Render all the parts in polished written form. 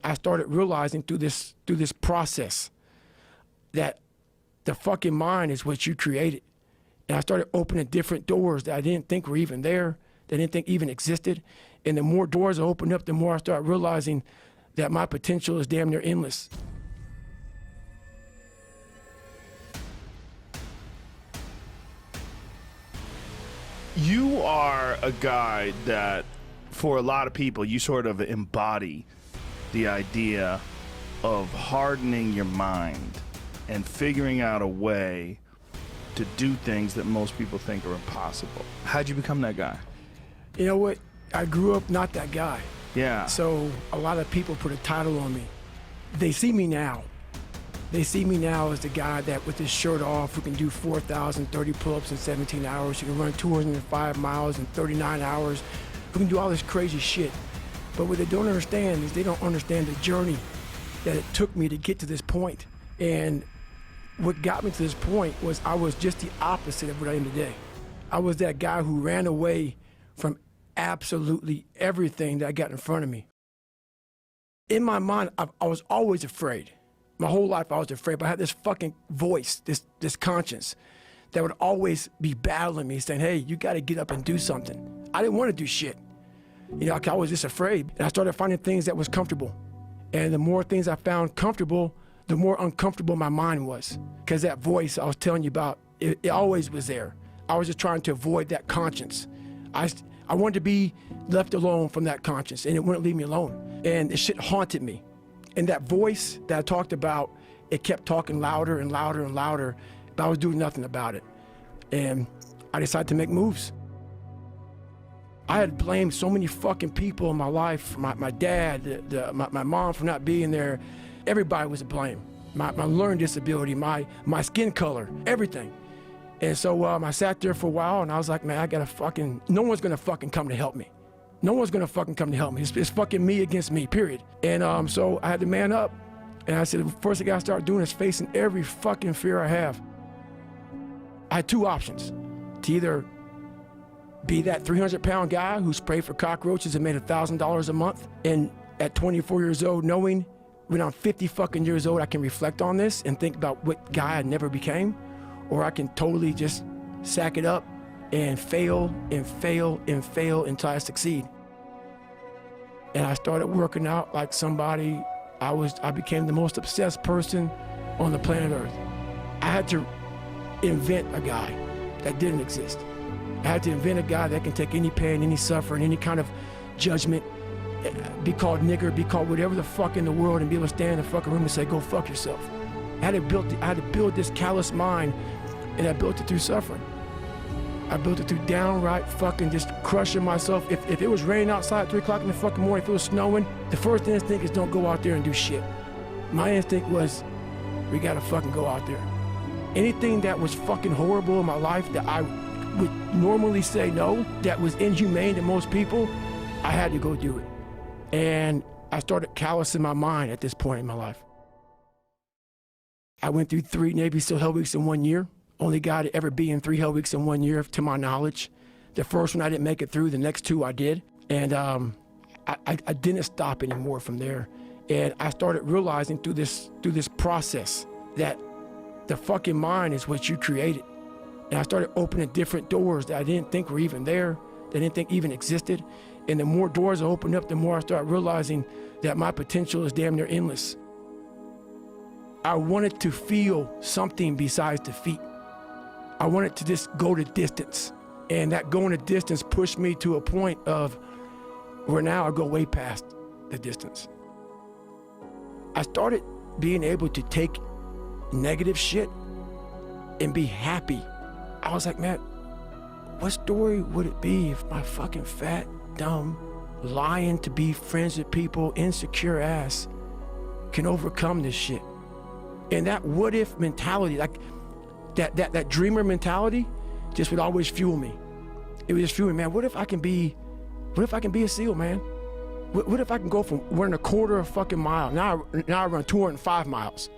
I started realizing through this process that the fucking mind is what you created. And I started opening different doors that I didn't think were even there, that I didn't think even existed. And the more doors I opened up, the more I started realizing that my potential is damn near endless. You are a guy that, for a lot of people, you sort of embody the idea of hardening your mind and figuring out a way to do things that most people think are impossible. How'd you become that guy? You know what? I grew up not that guy. Yeah. So a lot of people put a title on me. They see me now. They see me now as the guy that with his shirt off who can do 4,030 pull-ups in 17 hours, who can run 205 miles in 39 hours, who can do all this crazy shit. But what they don't understand is they don't understand the journey that it took me to get to this point. And what got me to this point was I was just the opposite of what I am today. I was that guy who ran away from absolutely everything that got in front of me. In my mind, I was always afraid. My whole life I was afraid, but I had this fucking voice, this conscience that would always be battling me, saying, hey, you gotta get up and do something. I didn't want to do shit. You know, I was just afraid. And I started finding things that was comfortable. And the more things I found comfortable, the more uncomfortable my mind was. Because that voice I was telling you about, it always was there. I was just trying to avoid that conscience. I wanted to be left alone from that conscience, and it wouldn't leave me alone. And the shit haunted me. And that voice that I talked about, it kept talking louder and louder and louder, but I was doing nothing about it. And I decided to make moves. I had blamed so many fucking people in my life, my dad, my mom for not being there. Everybody was to blame. My learning disability, my skin color, everything. And so I sat there for a while and I was like, man, I gotta fucking, no one's gonna fucking come to help me. No one's gonna fucking come to help me. It's fucking me against me, period. And so I had to man up. And I said, the first thing I gotta start doing is facing every fucking fear I have. I had two options. To either be that 300-pound guy who sprayed for cockroaches and made $1,000 a month, and at 24 years old, knowing when I'm 50 fucking years old, I can reflect on this and think about what guy I never became, or I can totally just sack it up and fail and fail and fail until I succeed. And I started working out like somebody, I became the most obsessed person on the planet Earth. I had to invent a guy that didn't exist. I had to invent a guy that can take any pain, any suffering, any kind of judgment, be called nigger, be called whatever the fuck in the world, and be able to stand in the fucking room and say, go fuck yourself. I had to build this callous mind, and I built it through suffering. I built it through downright fucking just crushing myself. If it was raining outside at 3 o'clock in the fucking morning, if it was snowing, the first instinct is don't go out there and do shit. My instinct was, we gotta fucking go out there. Anything that was fucking horrible in my life that I would normally say no, that was inhumane to most people, I had to go do it. And I started callousing my mind at this point in my life. I went through 3 Navy SEAL Hell Weeks in 1 year. Only guy to ever be in 3 Hell Weeks in 1 year, to my knowledge. The first one I didn't make it through, the next 2 I did. And I didn't stop anymore from there. And I started realizing through this process that the fucking mind is what you created. And I started opening different doors that I didn't think were even there, that I didn't think even existed. And the more doors I opened up, the more I started realizing that my potential is damn near endless. I wanted to feel something besides defeat. I wanted to just go the distance. And that going the distance pushed me to a point of where now I go way past the distance. I started being able to take negative shit and be happy. I was like, man, what story would it be if my fucking fat, dumb, lying to be friends with people, insecure ass can overcome this shit? And that what if mentality, like that dreamer mentality just would always fuel me. It would just fuel me, man, what if I can be a SEAL, man? What if I can go from running a quarter of a fucking mile, now I run 205 miles.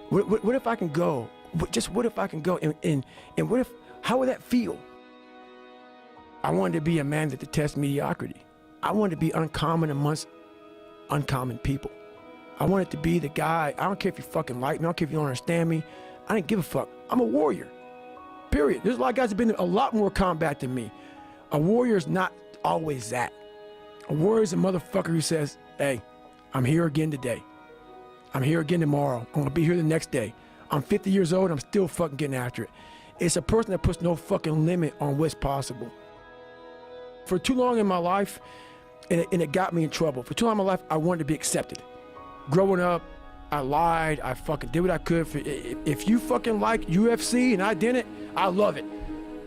What if I can go, what if I can go, and what if, how would that feel? I wanted to be a man that detests mediocrity. I wanted to be uncommon amongst uncommon people. I wanted to be the guy, I don't care if you fucking like me, I don't care if you don't understand me, I didn't give a fuck. I'm a warrior, period. There's a lot of guys that have been in a lot more combat than me. A warrior is not always that. A warrior is a motherfucker who says, hey, I'm here again today. I'm here again tomorrow. I'm gonna be here the next day. I'm 50 years old, I'm still fucking getting after it. It's a person that puts no fucking limit on what's possible. For too long in my life, and it got me in trouble. For too long in my life, I wanted to be accepted. Growing up, I lied, I fucking did what I could. If you fucking like UFC and I didn't, I love it.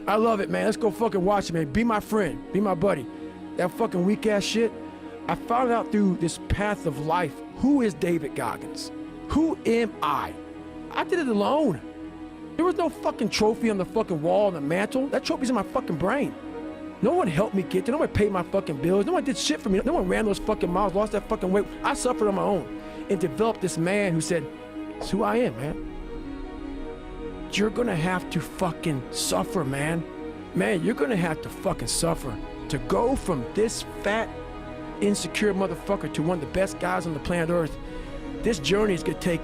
I love it, man. Let's go fucking watch it, man. Be my friend, be my buddy. That fucking weak ass shit. I found out through this path of life, who is David Goggins? Who am I? I did it alone. There was no fucking trophy on the fucking wall on the mantle. That trophy's in my fucking brain. No one helped me get there. No one paid my fucking bills. No one did shit for me. No one ran those fucking miles, lost that fucking weight. I suffered on my own and developed this man who said, it's who I am, man. You're gonna have to fucking suffer, man. Man, you're gonna have to fucking suffer to go from this fat, insecure motherfucker to one of the best guys on the planet Earth. This journey is gonna take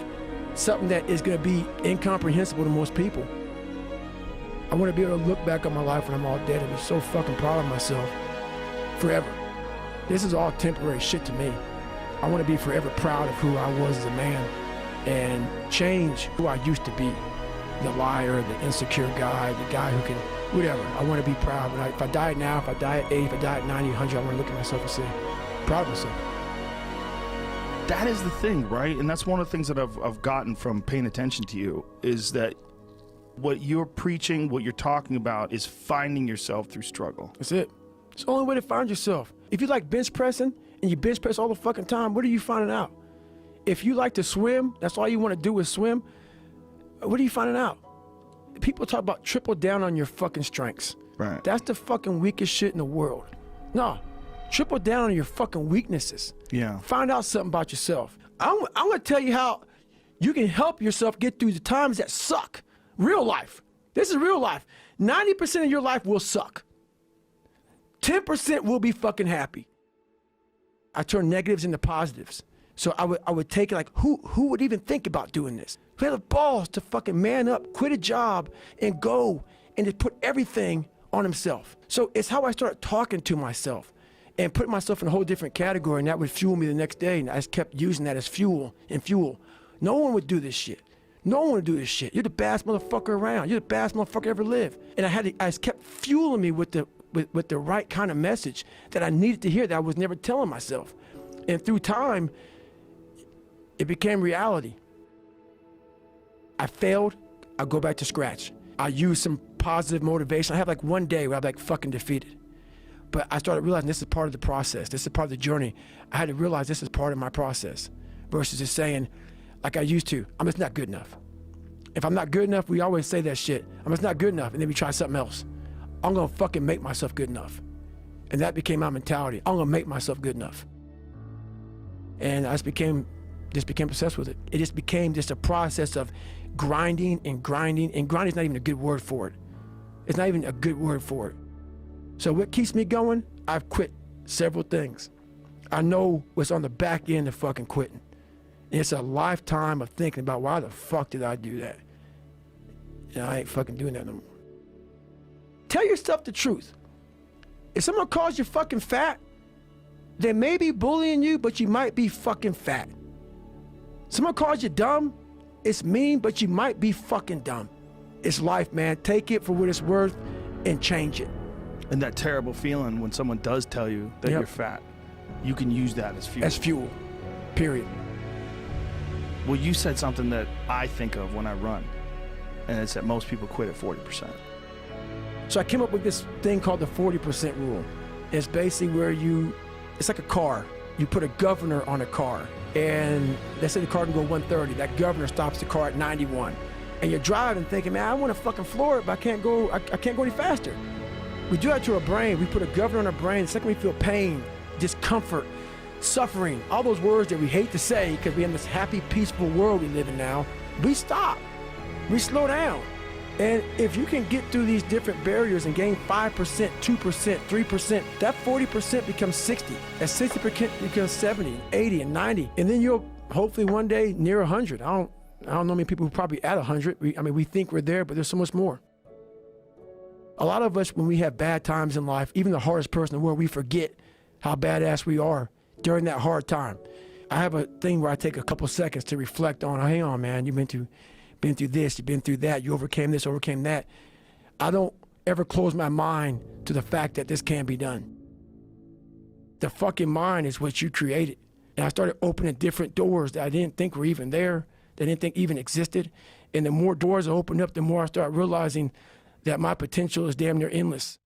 something that is gonna be incomprehensible to most people. I wanna be able to look back on my life when I'm all dead and be so fucking proud of myself forever. This is all temporary shit to me. I wanna be forever proud of who I was as a man and change who I used to be. The liar, the insecure guy, the guy who can, whatever. I wanna be proud. If I die now, if I die at 80, if I die at 90, 100, I wanna look at myself and say, proud of myself. That is the thing, right? And that's one of the things that I've gotten from paying attention to you is that what you're preaching, what you're talking about is finding yourself through struggle. That's it. It's the only way to find yourself. If you like bench pressing and you bench press all the fucking time, what are you finding out? If you like to swim, that's all you want to do is swim, what are you finding out? People talk about triple down on your fucking strengths. Right. That's the fucking weakest shit in the world. No, triple down on your fucking weaknesses. Yeah. Find out something about yourself. I'm gonna tell you how you can help yourself get through the times that suck. Real life. This is real life. 90% of your life will suck. 10% will be fucking happy. I turn negatives into positives. So I would take it like, who would even think about doing this? Who had the balls to fucking man up, quit a job, and go and just put everything on himself? So it's how I started talking to myself and putting myself in a whole different category, and that would fuel me the next day, and I just kept using that as fuel. No one would do this shit. No one would do this shit. You're the baddest motherfucker around. You're the baddest motherfucker ever lived. And I just kept fueling me with the right kind of message that I needed to hear that I was never telling myself. And through time, it became reality. I failed, I go back to scratch. I use some positive motivation. I have like one day where I'm like fucking defeated. But I started realizing this is part of the process. This is part of the journey. I had to realize this is part of my process versus just saying, like I used to, I'm just not good enough. If I'm not good enough, we always say that shit. I'm just not good enough, and then we try something else. I'm gonna fucking make myself good enough. And that became my mentality. I'm gonna make myself good enough. And I just became obsessed with it. It just became just a process of grinding, and grinding is not even a good word for it. It's not even a good word for it. So what keeps me going? I've quit several things. I know what's on the back end of fucking quitting. And it's a lifetime of thinking about why the fuck did I do that? And I ain't fucking doing that no more. Tell yourself the truth. If someone calls you fucking fat, they may be bullying you, but you might be fucking fat. Someone calls you dumb, it's mean, but you might be fucking dumb. It's life, man. Take it for what it's worth and change it. And that terrible feeling when someone does tell you that you're fat, you can use that as fuel. As fuel, period. Well, you said something that I think of when I run, and it's that most people quit at 40%. So I came up with this thing called the 40% rule. It's basically where it's like a car. You put a governor on a car, and let's say the car can go 130. That governor stops the car at 91. And you're driving thinking, man, I want to fucking floor it, but I can't go any faster. We do that to our brain. We put a governor on our brain. The second we feel pain, discomfort, suffering, all those words that we hate to say because we're in this happy, peaceful world we live in now, we stop. We slow down. And if you can get through these different barriers and gain 5%, 2%, 3%, that 40% becomes 60. That 60% becomes 70, 80, and 90. And then you'll hopefully one day near 100. I don't know many people who are probably at 100. We think we're there, but there's so much more. A lot of us, when we have bad times in life, even the hardest person in the world, we forget how badass we are during that hard time. I have a thing where I take a couple seconds to reflect on, hang on, man, you've been through this, you've been through that, you overcame this, overcame that. I don't ever close my mind to the fact that this can be done. The fucking mind is what you created. And I started opening different doors that I didn't think were even there, that I didn't think even existed. And the more doors I opened up, the more I started realizing that my potential is damn near endless.